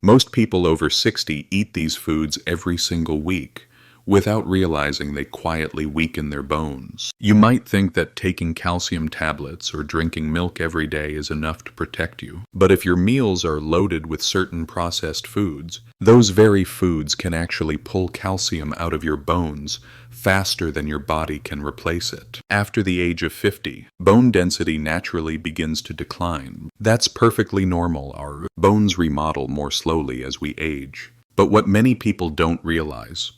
Most people over 60 eat these foods every single week, without realizing they quietly weaken their bones. You might think that taking calcium tablets or drinking milk every day is enough to protect you. But if your meals are loaded with certain processed foods, those very foods can actually pull calcium out of your bones faster than your body can replace it. After the age of 50, bone density naturally begins to decline. That's perfectly normal. Our bones remodel more slowly as we age. But what many people don't realize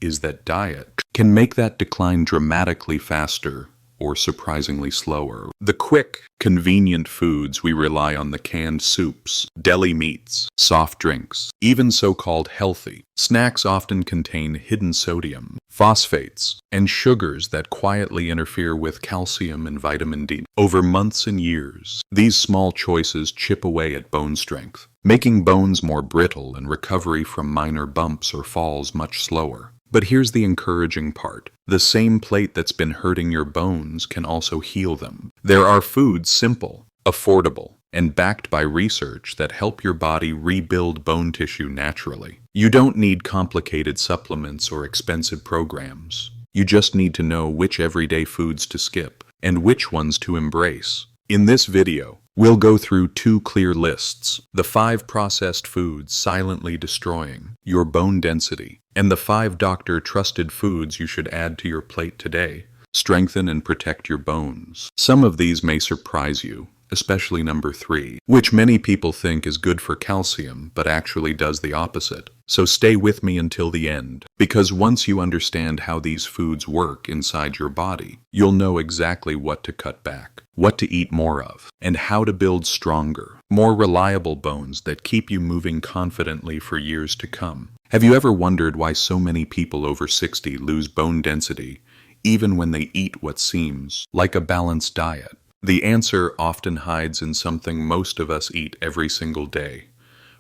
is that diet can make that decline dramatically faster or surprisingly slower. The quick, convenient foods we rely on, the canned soups, deli meats, soft drinks, even so-called healthy snacks, often contain hidden sodium, phosphates, and sugars that quietly interfere with calcium and vitamin D. Over months and years, these small choices chip away at bone strength, making bones more brittle and recovery from minor bumps or falls much slower. But here's the encouraging part. The same plate that's been hurting your bones can also heal them. There are foods simple, affordable, and backed by research that help your body rebuild bone tissue naturally. You don't need complicated supplements or expensive programs. You just need to know which everyday foods to skip and which ones to embrace. In this video, we'll go through 2 clear lists: the 5 processed foods silently destroying your bone density, and the 5 doctor-trusted foods you should add to your plate today. Strengthen and protect your bones. Some of these may surprise you, especially number 3, which many people think is good for calcium, but actually does the opposite. So stay with me until the end, because once you understand how these foods work inside your body, you'll know exactly what to cut back, what to eat more of, and how to build stronger, more reliable bones that keep you moving confidently for years to come. Have you ever wondered why so many people over 60 lose bone density, even when they eat what seems like a balanced diet? The answer often hides in something most of us eat every single day: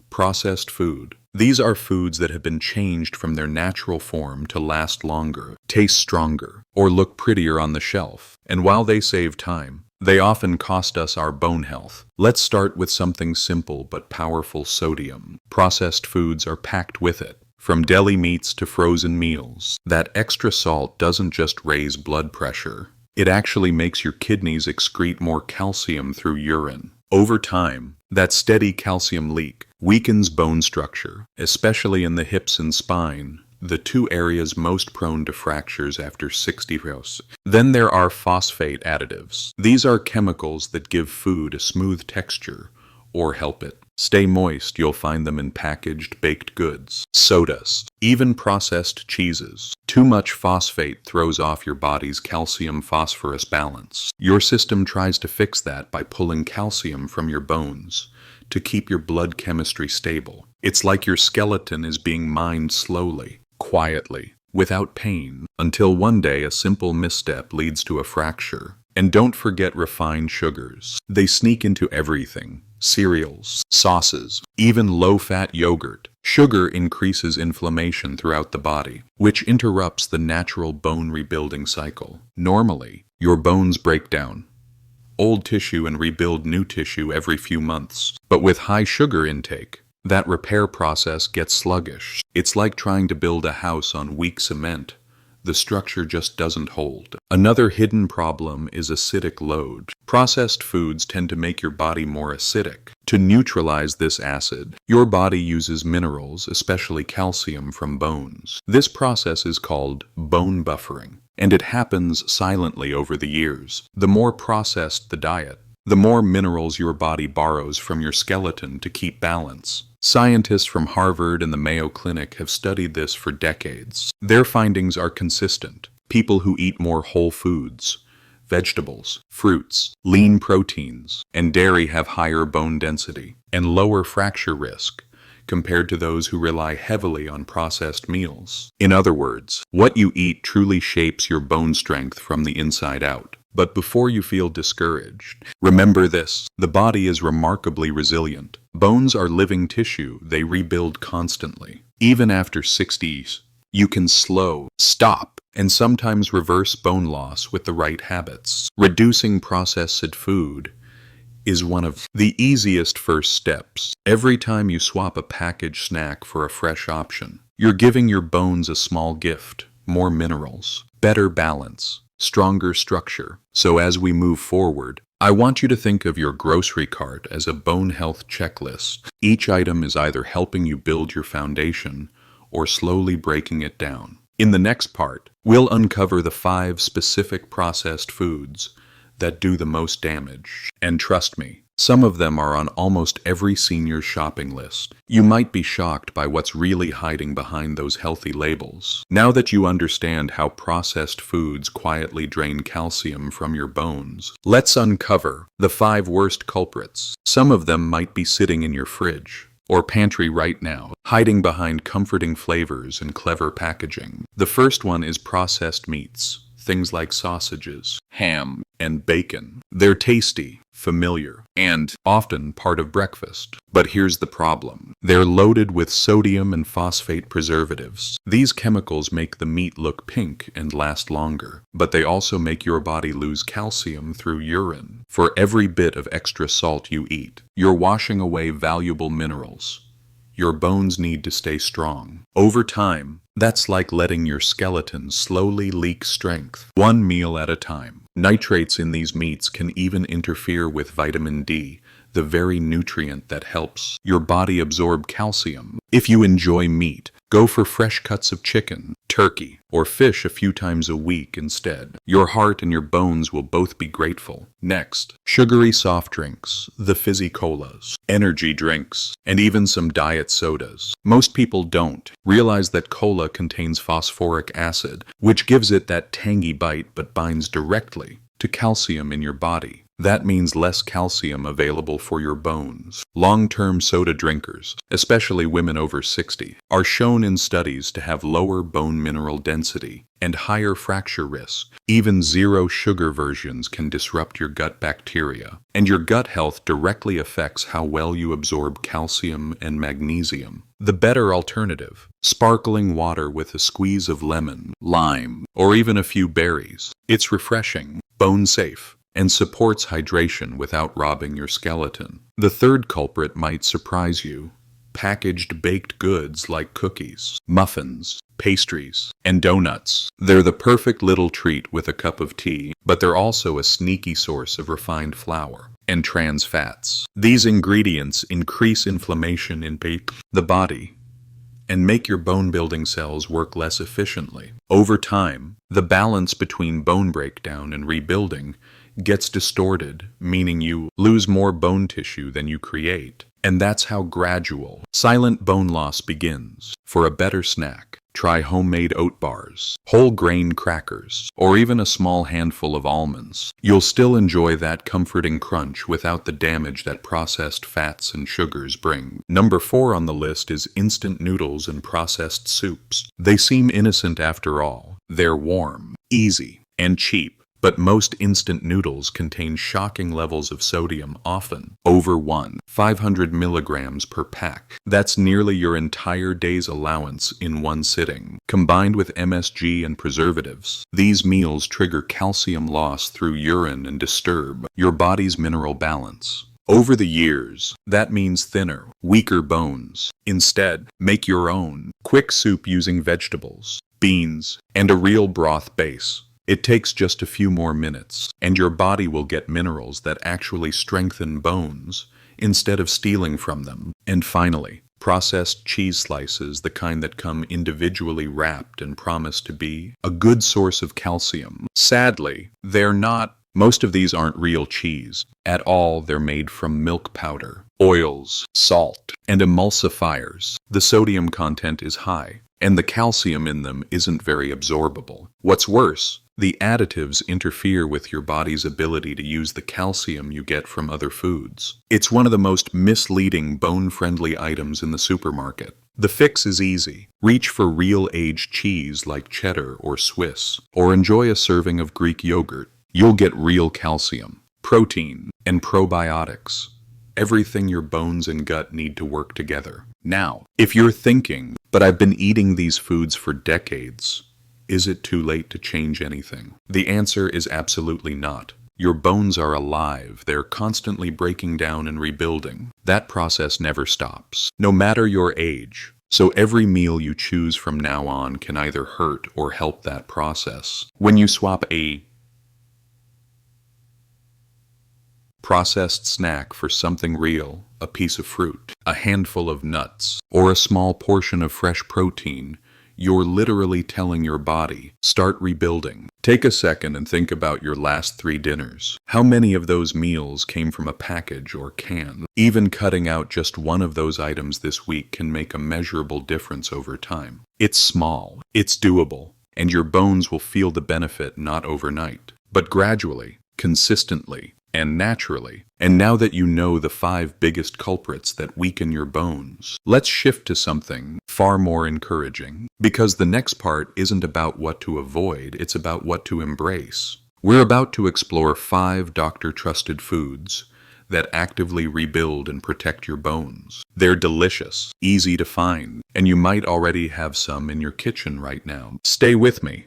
processed food. These are foods that have been changed from their natural form to last longer, taste stronger, or look prettier on the shelf. And while they save time, they often cost us our bone health. Let's start with something simple but powerful: sodium. Processed foods are packed with it. From deli meats to frozen meals, that extra salt doesn't just raise blood pressure. It actually makes your kidneys excrete more calcium through urine. Over time, that steady calcium leak weakens bone structure, especially in the hips and spine, the 2 areas most prone to fractures after 60 years. Then there are phosphate additives. These are chemicals that give food a smooth texture or help it stay moist. You'll find them in packaged baked goods, sodas, even processed cheeses. Too much phosphate throws off your body's calcium-phosphorus balance. Your system tries to fix that by pulling calcium from your bones to keep your blood chemistry stable. It's like your skeleton is being mined slowly, quietly, without pain, until one day a simple misstep leads to a fracture. And don't forget refined sugars. They sneak into everything: cereals, sauces, even low-fat yogurt. Sugar increases inflammation throughout the body, which interrupts the natural bone rebuilding cycle. Normally, your bones break down old tissue and rebuild new tissue every few months. But with high sugar intake, that repair process gets sluggish. It's like trying to build a house on weak cement. The structure just doesn't hold. Another hidden problem is acidic load. Processed foods tend to make your body more acidic. To neutralize this acid, your body uses minerals, especially calcium, from bones. This process is called bone buffering, and it happens silently over the years. The more processed the diet, the more minerals your body borrows from your skeleton to keep balance. Scientists from Harvard and the Mayo Clinic have studied this for decades. Their findings are consistent. People who eat more whole foods, vegetables, fruits, lean proteins, and dairy have higher bone density and lower fracture risk compared to those who rely heavily on processed meals. In other words, what you eat truly shapes your bone strength from the inside out. But before you feel discouraged, remember this: the body is remarkably resilient. Bones are living tissue. They rebuild constantly. Even after 60s, you can slow, stop, and sometimes reverse bone loss with the right habits. Reducing processed food is one of the easiest first steps. Every time you swap a packaged snack for a fresh option, you're giving your bones a small gift: more minerals, better balance, stronger structure. So as we move forward, I want you to think of your grocery cart as a bone health checklist. Each item is either helping you build your foundation or slowly breaking it down. In the next part, we'll uncover the 5 specific processed foods that do the most damage. And trust me, some of them are on almost every senior's shopping list. You might be shocked by what's really hiding behind those healthy labels. Now that you understand how processed foods quietly drain calcium from your bones, let's uncover the 5 worst culprits. Some of them might be sitting in your fridge or pantry right now, hiding behind comforting flavors and clever packaging. The first one is processed meats. Things like sausages, ham, and bacon. They're tasty, familiar, and often part of breakfast. But here's the problem. They're loaded with sodium and phosphate preservatives. These chemicals make the meat look pink and last longer, but they also make your body lose calcium through urine. For every bit of extra salt you eat, you're washing away valuable minerals. Your bones need to stay strong. Over time, that's like letting your skeleton slowly leak strength, one meal at a time. Nitrates in these meats can even interfere with vitamin D, the very nutrient that helps your body absorb calcium. If you enjoy meat, go for fresh cuts of chicken, turkey, or fish a few times a week instead. Your heart and your bones will both be grateful. Next, sugary soft drinks, the fizzy colas, energy drinks, and even some diet sodas. Most people don't realize that cola contains phosphoric acid, which gives it that tangy bite but binds directly to calcium in your body. That means less calcium available for your bones. Long-term soda drinkers, especially women over 60, are shown in studies to have lower bone mineral density and higher fracture risk. Even zero-sugar versions can disrupt your gut bacteria, and your gut health directly affects how well you absorb calcium and magnesium. The better alternative: sparkling water with a squeeze of lemon, lime, or even a few berries. It's refreshing, bone-safe, and supports hydration without robbing your skeleton. The third culprit might surprise you: packaged baked goods like cookies, muffins, pastries, and donuts. They're the perfect little treat with a cup of tea, but they're also a sneaky source of refined flour and trans fats. These ingredients increase inflammation in the body and make your bone-building cells work less efficiently. Over time, the balance between bone breakdown and rebuilding gets distorted, meaning you lose more bone tissue than you create. And that's how gradual, silent bone loss begins. For a better snack, try homemade oat bars, whole grain crackers, or even a small handful of almonds. You'll still enjoy that comforting crunch without the damage that processed fats and sugars bring. Number 4 on the list is instant noodles and processed soups. They seem innocent after all. They're warm, easy, and cheap. But most instant noodles contain shocking levels of sodium, often over 500 milligrams per pack. That's nearly your entire day's allowance in one sitting. Combined with MSG and preservatives, these meals trigger calcium loss through urine and disturb your body's mineral balance. Over the years, that means thinner, weaker bones. Instead, make your own quick soup using vegetables, beans, and a real broth base. It takes just a few more minutes, and your body will get minerals that actually strengthen bones instead of stealing from them. And finally, processed cheese slices, the kind that come individually wrapped and promise to be a good source of calcium. Sadly, they're not. Most of these aren't real cheese at all. They're made from milk powder, oils, salt, and emulsifiers. The sodium content is high, and the calcium in them isn't very absorbable. What's worse, the additives interfere with your body's ability to use the calcium you get from other foods. It's one of the most misleading bone-friendly items in the supermarket. The fix is easy. Reach for real aged cheese like cheddar or Swiss, or enjoy a serving of Greek yogurt. You'll get real calcium, protein, and probiotics. Everything your bones and gut need to work together. Now, if you're thinking, but I've been eating these foods for decades, is it too late to change anything? The answer is absolutely not. Your bones are alive. They're constantly breaking down and rebuilding. That process never stops, no matter your age. So every meal you choose from now on can either hurt or help that process. When you swap a processed snack for something real, a piece of fruit, a handful of nuts, or a small portion of fresh protein, you're literally telling your body, start rebuilding. Take a second and think about your last 3 dinners. How many of those meals came from a package or can? Even cutting out just one of those items this week can make a measurable difference over time. It's small, it's doable, and your bones will feel the benefit not overnight, but gradually, consistently, and naturally. And now that you know the 5 biggest culprits that weaken your bones, let's shift to something far more encouraging. Because the next part isn't about what to avoid, it's about what to embrace. We're about to explore 5 doctor-trusted foods that actively rebuild and protect your bones. They're delicious, easy to find, and you might already have some in your kitchen right now. Stay with me.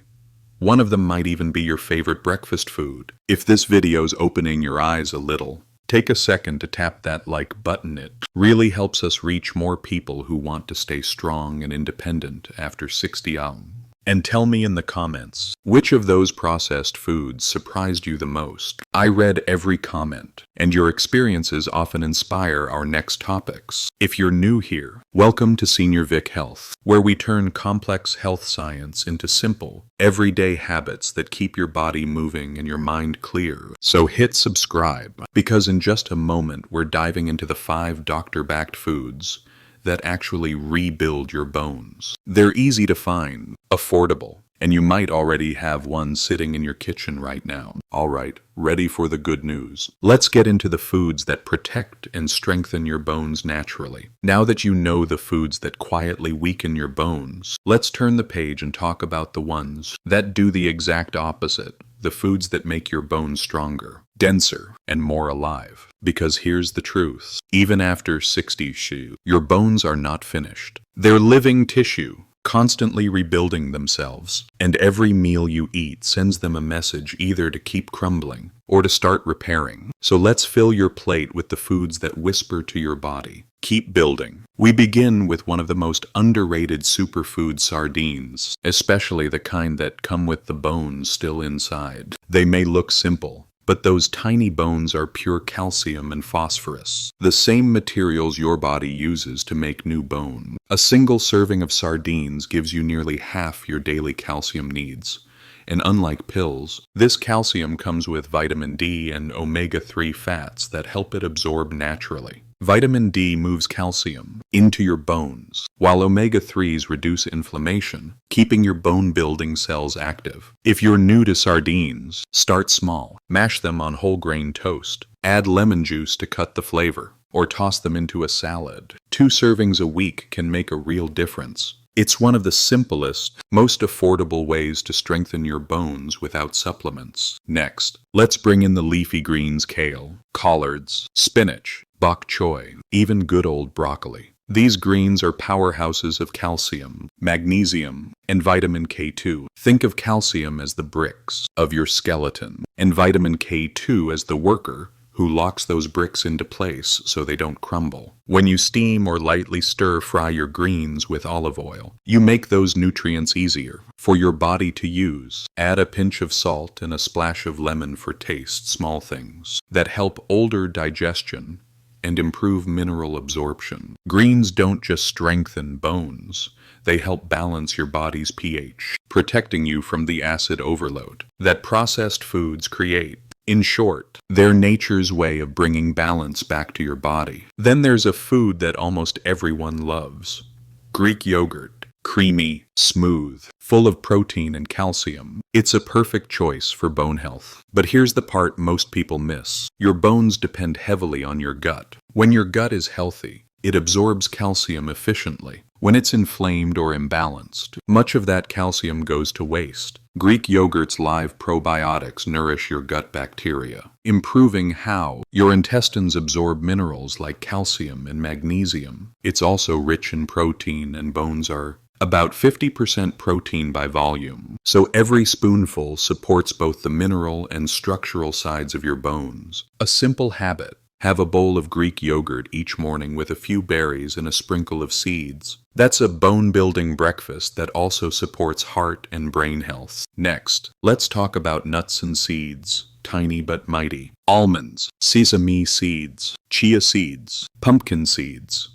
One of them might even be your favorite breakfast food. If this video's opening your eyes a little, take a second to tap that like button. It really helps us reach more people who want to stay strong and independent after 60 hours. And tell me in the comments, which of those processed foods surprised you the most? I read every comment, and your experiences often inspire our next topics. If you're new here, welcome to Senior Vic Health, where we turn complex health science into simple, everyday habits that keep your body moving and your mind clear. So hit subscribe, because in just a moment we're diving into the 5 doctor-backed foods that actually rebuild your bones. They're easy to find, affordable, and you might already have one sitting in your kitchen right now. All right, ready for the good news. Let's get into the foods that protect and strengthen your bones naturally. Now that you know the foods that quietly weaken your bones, let's turn the page and talk about the ones that do the exact opposite. The foods that make your bones stronger, denser, and more alive. Because here's the truth. Even after 60 your bones are not finished. They're living tissue, constantly rebuilding themselves. And every meal you eat sends them a message either to keep crumbling or to start repairing. So let's fill your plate with the foods that whisper to your body, keep building. We begin with one of the most underrated superfood, sardines, especially the kind that come with the bones still inside. They may look simple, but those tiny bones are pure calcium and phosphorus, the same materials your body uses to make new bone. A single serving of sardines gives you nearly half your daily calcium needs. And unlike pills, this calcium comes with vitamin D and omega-3 fats that help it absorb naturally. Vitamin D moves calcium into your bones, while omega-3s reduce inflammation, keeping your bone-building cells active. If you're new to sardines, start small. Mash them on whole grain toast. Add lemon juice to cut the flavor, or toss them into a salad. 2 servings a week can make a real difference. It's one of the simplest, most affordable ways to strengthen your bones without supplements. Next, let's bring in the leafy greens: kale, collards, spinach, bok choy, even good old broccoli. These greens are powerhouses of calcium, magnesium, and vitamin K2. Think of calcium as the bricks of your skeleton, and vitamin K2 as the worker who locks those bricks into place so they don't crumble. When you steam or lightly stir-fry your greens with olive oil, you make those nutrients easier for your body to use. Add a pinch of salt and a splash of lemon for taste, small things that help older digestion and improve mineral absorption. Greens don't just strengthen bones, they help balance your body's pH, protecting you from the acid overload that processed foods create. In short, they're nature's way of bringing balance back to your body. Then there's a food that almost everyone loves: Greek yogurt. Creamy, smooth, full of protein and calcium. It's a perfect choice for bone health. But here's the part most people miss. Your bones depend heavily on your gut. When your gut is healthy, it absorbs calcium efficiently. When it's inflamed or imbalanced, much of that calcium goes to waste. Greek yogurt's live probiotics nourish your gut bacteria, improving how your intestines absorb minerals like calcium and magnesium. It's also rich in protein, and bones are about 50% protein by volume. So every spoonful supports both the mineral and structural sides of your bones. A simple habit. Have a bowl of Greek yogurt each morning with a few berries and a sprinkle of seeds. That's a bone-building breakfast that also supports heart and brain health. Next, let's talk about nuts and seeds. Tiny but mighty. Almonds, sesame seeds, chia seeds, pumpkin seeds.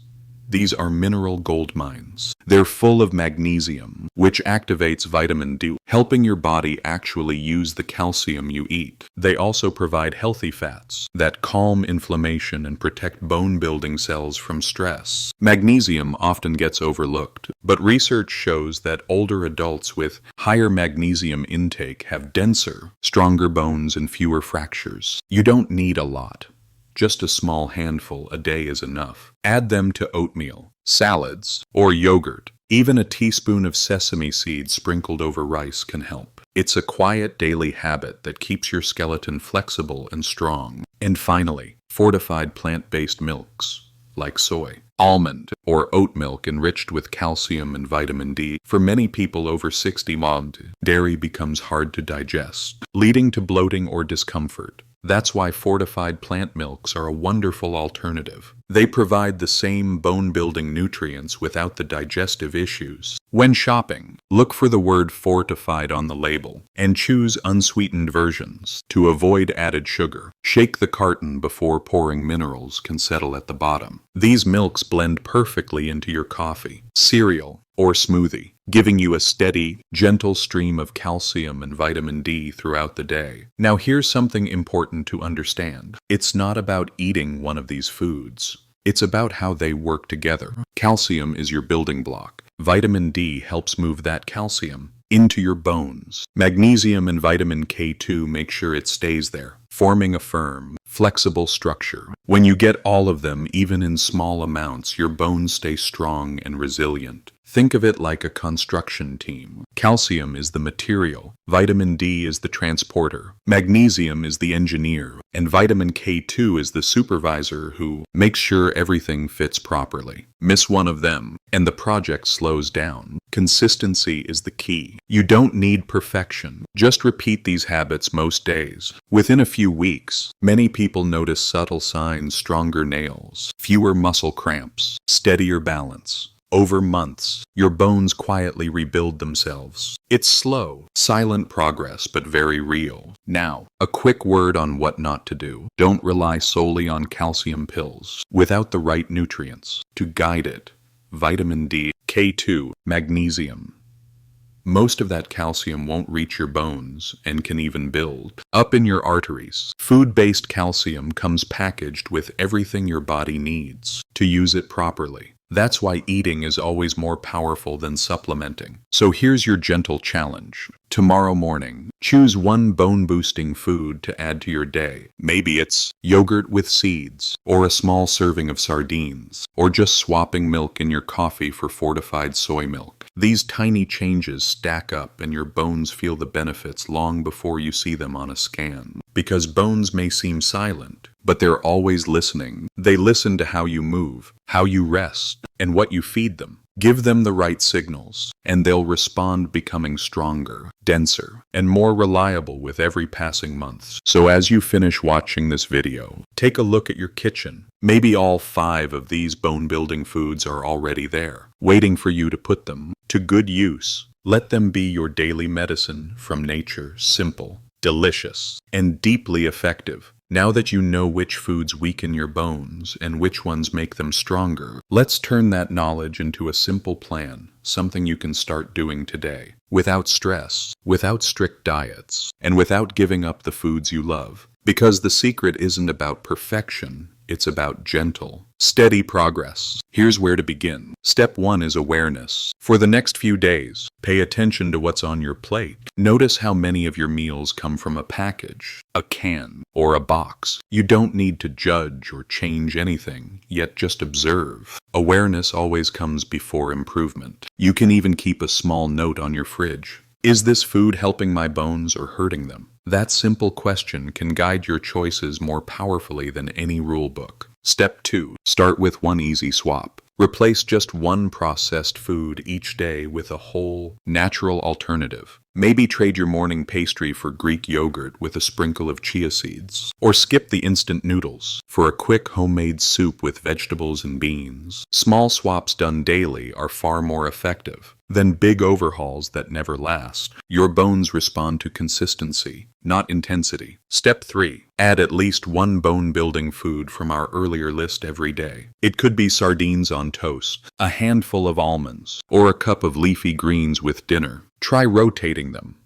These are mineral gold mines. They're full of magnesium, which activates vitamin D, helping your body actually use the calcium you eat. They also provide healthy fats that calm inflammation and protect bone-building cells from stress. Magnesium often gets overlooked, but research shows that older adults with higher magnesium intake have denser, stronger bones and fewer fractures. You don't need a lot. Just a small handful a day is enough. Add them to oatmeal, salads, or yogurt. Even a teaspoon of sesame seeds sprinkled over rice can help. It's a quiet daily habit that keeps your skeleton flexible and strong. And finally, fortified plant-based milks, like soy, almond, or oat milk enriched with calcium and vitamin D. For many people over 60, dairy becomes hard to digest, leading to bloating or discomfort. That's why fortified plant milks are a wonderful alternative. They provide the same bone-building nutrients without the digestive issues. When shopping, look for the word fortified on the label and choose unsweetened versions to avoid added sugar. Shake the carton before pouring. Minerals can settle at the bottom. These milks blend perfectly into your coffee, cereal, or smoothie, giving you a steady, gentle stream of calcium and vitamin D throughout the day. Now here's something important to understand. It's not about eating one of these foods. It's about how they work together. Calcium is your building block. Vitamin D helps move that calcium into your bones. Magnesium and vitamin K2 make sure it stays there, forming a firm, flexible structure. When you get all of them, even in small amounts, your bones stay strong and resilient. Think of it like a construction team. Calcium is the material, vitamin D is the transporter, magnesium is the engineer, and vitamin K2 is the supervisor who makes sure everything fits properly. Miss one of them, and the project slows down. Consistency is the key. You don't need perfection. Just repeat these habits most days. Within a few weeks, many people notice subtle signs: stronger nails, fewer muscle cramps, steadier balance. Over months, your bones quietly rebuild themselves. It's slow, silent progress, but very real. Now, a quick word on what not to do. Don't rely solely on calcium pills without the right nutrients to guide it. Vitamin D, K2, magnesium. Most of that calcium won't reach your bones and can even build up in your arteries. Food-based calcium comes packaged with everything your body needs to use it properly. That's why eating is always more powerful than supplementing. So here's your gentle challenge. Tomorrow morning, choose one bone-boosting food to add to your day. Maybe it's yogurt with seeds, or a small serving of sardines, or just swapping milk in your coffee for fortified soy milk. These tiny changes stack up and your bones feel the benefits long before you see them on a scan. Because bones may seem silent, but they're always listening. They listen to how you move, how you rest, and what you feed them. Give them the right signals, and they'll respond, becoming stronger, denser, and more reliable with every passing month. So as you finish watching this video, take a look at your kitchen. Maybe all 5 of these bone-building foods are already there, waiting for you to put them to good use. Let them be your daily medicine from nature, simple, delicious, and deeply effective. Now that you know which foods weaken your bones and which ones make them stronger, let's turn that knowledge into a simple plan, something you can start doing today, without stress, without strict diets, and without giving up the foods you love. Because the secret isn't about perfection, it's about gentle, steady progress. Here's where to begin. Step 1 is awareness. For the next few days, pay attention to what's on your plate. Notice how many of your meals come from a package, a can, or a box. You don't need to judge or change anything, yet just observe. Awareness always comes before improvement. You can even keep a small note on your fridge. Is this food helping my bones or hurting them? That simple question can guide your choices more powerfully than any rule book. Step 2. Start with one easy swap. Replace just one processed food each day with a whole, natural alternative. Maybe trade your morning pastry for Greek yogurt with a sprinkle of chia seeds. Or skip the instant noodles for a quick homemade soup with vegetables and beans. Small swaps done daily are far more effective than big overhauls that never last. Your bones respond to consistency, not intensity. Step 3. Add at least one bone-building food from our earlier list every day. It could be sardines on toast, a handful of almonds, or a cup of leafy greens with dinner. Try rotating them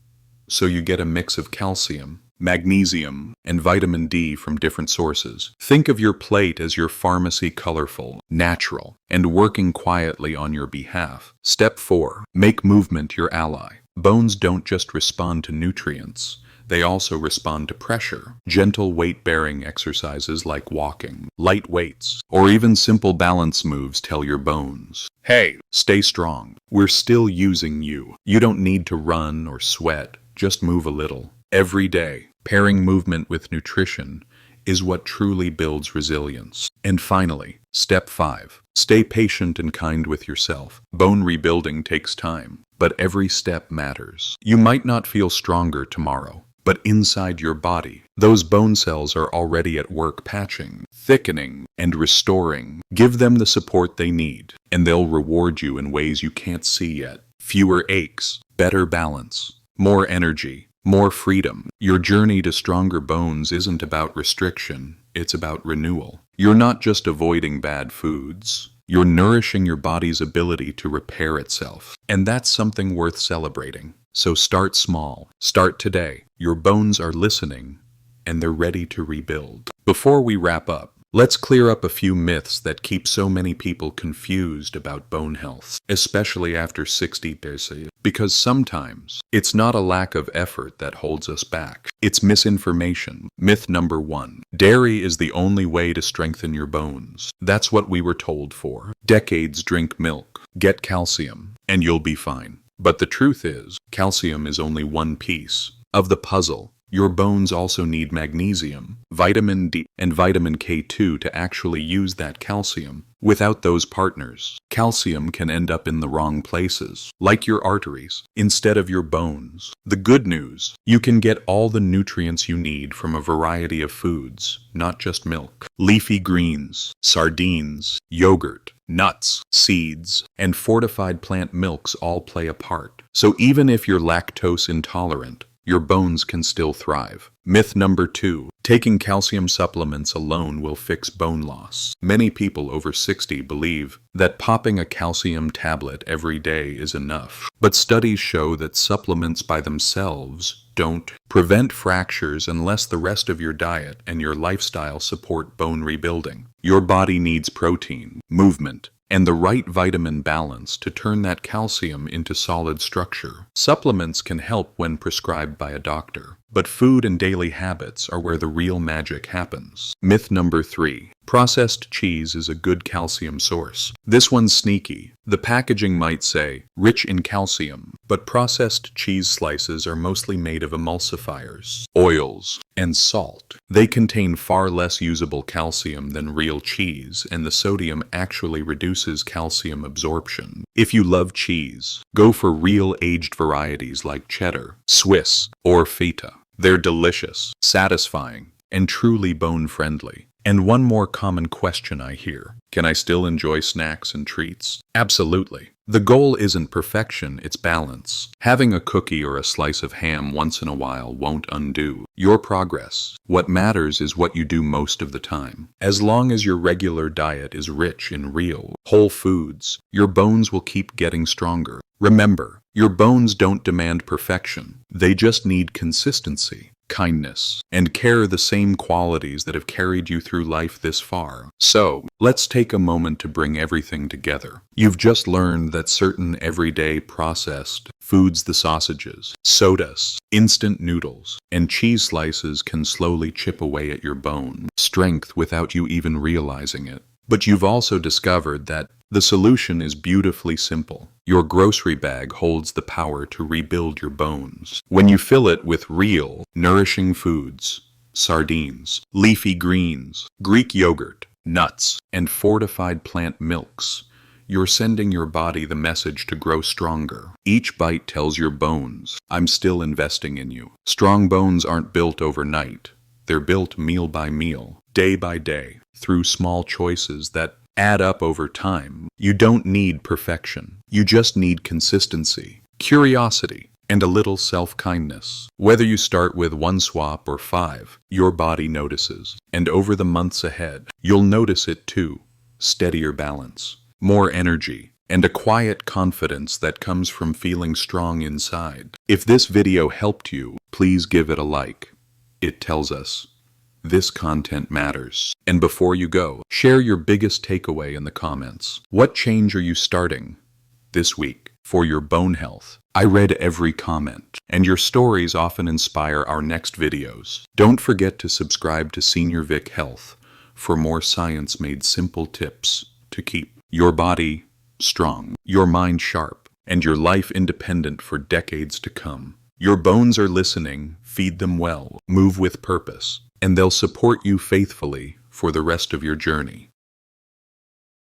so you get a mix of calcium, magnesium, and vitamin D from different sources. Think of your plate as your pharmacy, colorful, natural, and working quietly on your behalf. Step 4. Make movement your ally. Bones don't just respond to nutrients. They also respond to pressure. Gentle weight-bearing exercises like walking, light weights, or even simple balance moves tell your bones, hey, stay strong. We're still using you. You don't need to run or sweat. Just move a little. Every day, pairing movement with nutrition is what truly builds resilience. And finally, step 5. Stay patient and kind with yourself. Bone rebuilding takes time, but every step matters. You might not feel stronger tomorrow, but inside your body, those bone cells are already at work patching, thickening, and restoring. Give them the support they need, and they'll reward you in ways you can't see yet. Fewer aches, better balance, more energy, more freedom. Your journey to stronger bones isn't about restriction, it's about renewal. You're not just avoiding bad foods. You're nourishing your body's ability to repair itself. And that's something worth celebrating. So start small. Start today. Your bones are listening, and they're ready to rebuild. Before we wrap up, let's clear up a few myths that keep so many people confused about bone health, especially after 60 days, because sometimes it's not a lack of effort that holds us back. It's misinformation. Myth number 1. Dairy is the only way to strengthen your bones. That's what we were told for decades. Drink milk, get calcium, and you'll be fine. But the truth is, calcium is only one piece of the puzzle. Your bones also need magnesium, vitamin D, and vitamin K2 to actually use that calcium. Without those partners, calcium can end up in the wrong places, like your arteries, instead of your bones. The good news, you can get all the nutrients you need from a variety of foods, not just milk. Leafy greens, sardines, yogurt, nuts, seeds, and fortified plant milks all play a part. So even if you're lactose intolerant, your bones can still thrive. Myth number 2. Taking calcium supplements alone will fix bone loss. Many people over 60 believe that popping a calcium tablet every day is enough. But studies show that supplements by themselves don't prevent fractures unless the rest of your diet and your lifestyle support bone rebuilding. Your body needs protein, movement, and the right vitamin balance to turn that calcium into solid structure. Supplements can help when prescribed by a doctor, but food and daily habits are where the real magic happens. Myth number 3. Processed cheese is a good calcium source. This one's sneaky. The packaging might say, rich in calcium, but processed cheese slices are mostly made of emulsifiers, oils, and salt. They contain far less usable calcium than real cheese, and the sodium actually reduces calcium absorption. If you love cheese, go for real aged varieties like cheddar, Swiss, or feta. They're delicious, satisfying, and truly bone-friendly. And one more common question I hear: can I still enjoy snacks and treats? Absolutely. The goal isn't perfection, it's balance. Having a cookie or a slice of ham once in a while won't undo your progress. What matters is what you do most of the time. As long as your regular diet is rich in real, whole foods, your bones will keep getting stronger. Remember, your bones don't demand perfection. They just need consistency, kindness, and care, the same qualities that have carried you through life this far. So, let's take a moment to bring everything together. You've just learned that certain everyday processed foods, the sausages, sodas, instant noodles, and cheese slices can slowly chip away at your bone strength without you even realizing it. But you've also discovered that the solution is beautifully simple. Your grocery bag holds the power to rebuild your bones. When you fill it with real, nourishing foods, sardines, leafy greens, Greek yogurt, nuts, and fortified plant milks, You're sending your body the message to grow stronger. Each bite tells your bones, I'm still investing in you. Strong bones aren't built overnight. They're built meal by meal, day by day, through small choices that add up over time. You don't need perfection. You just need consistency, curiosity, and a little self-kindness. Whether you start with 1 swap or 5, your body notices. And over the months ahead, you'll notice it too. Steadier balance, more energy, and a quiet confidence that comes from feeling strong inside. If this video helped you, please give it a like. It tells us this content matters. And before you go, share your biggest takeaway in the comments. What change are you starting this week for your bone health? I read every comment, and your stories often inspire our next videos. Don't forget to subscribe to Senior Vic Health for more science-made simple tips to keep your body strong, your mind sharp, and your life independent for decades to come. Your bones are listening, feed them well, move with purpose, and they'll support you faithfully for the rest of your journey.